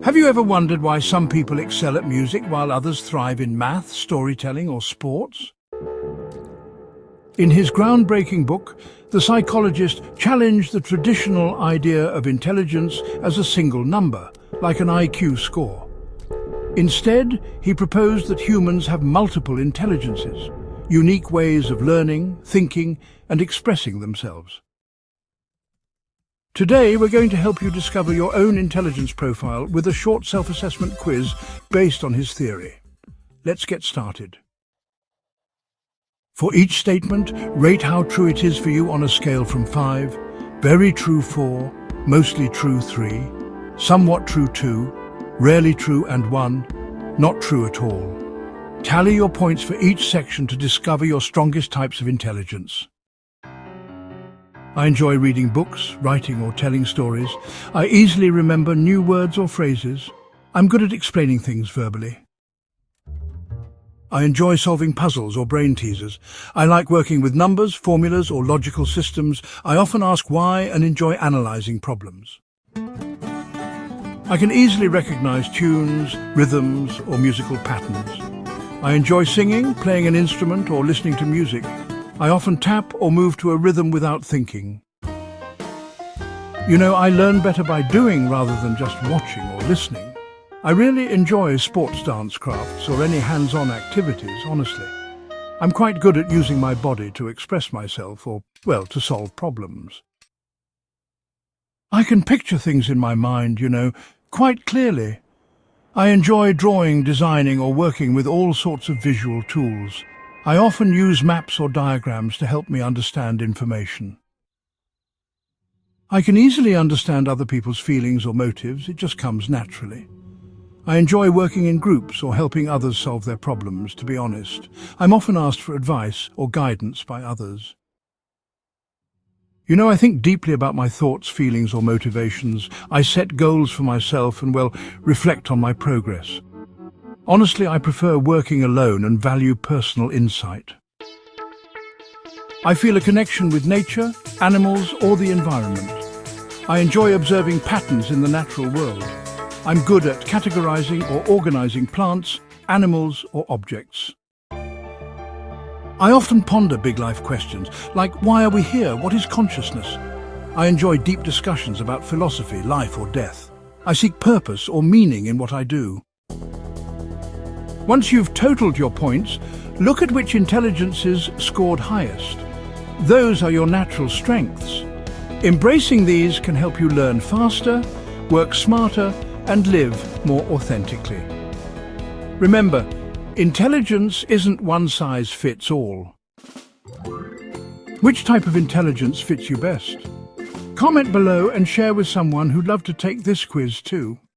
Have you ever wondered why some people excel at music while others thrive in math, storytelling, or sports? In his groundbreaking book, the psychologist challenged the traditional idea of intelligence as a single number, like an IQ score. Instead, he proposed that humans have multiple intelligences, unique ways of learning, thinking, and expressing themselves. Today, we're going to help you discover your own intelligence profile with a short self-assessment quiz based on his theory. Let's get started. For each statement, rate how true it is for you on a scale from 5, very true 4, mostly true 3, somewhat true 2, rarely true and 1, not true at all. Tally your points for each section to discover your strongest types of intelligence. I enjoy reading books, writing or telling stories. I easily remember new words or phrases. I'm good at explaining things verbally. I enjoy solving puzzles or brain teasers. I like working with numbers, formulas or logical systems. I often ask why and enjoy analyzing problems. I can easily recognize tunes, rhythms or musical patterns. I enjoy singing, playing an instrument or listening to music. I often tap or move to a rhythm without thinking. You know, I learn better by doing rather than just watching or listening. I really enjoy sports dance crafts or any hands-on activities, honestly. I'm quite good at using my body to express myself or, well, to solve problems. I can picture things in my mind, quite clearly. I enjoy drawing, designing or working with all sorts of visual tools. I often use maps or diagrams to help me understand information. I can easily understand other people's feelings or motives. It just comes naturally. I enjoy working in groups or helping others solve their problems, to be honest. I'm often asked for advice or guidance by others. I think deeply about my thoughts, feelings or motivations. I set goals for myself and, reflect on my progress. Honestly, I prefer working alone and value personal insight. I feel a connection with nature, animals, or the environment. I enjoy observing patterns in the natural world. I'm good at categorizing or organizing plants, animals, or objects. I often ponder big life questions, like why are we here? What is consciousness? I enjoy deep discussions about philosophy, life, or death. I seek purpose or meaning in what I do. Once you've totaled your points, look at which intelligences scored highest. Those are your natural strengths. Embracing these can help you learn faster, work smarter, and live more authentically. Remember, intelligence isn't one size fits all. Which type of intelligence fits you best? Comment below and share with someone who'd love to take this quiz too.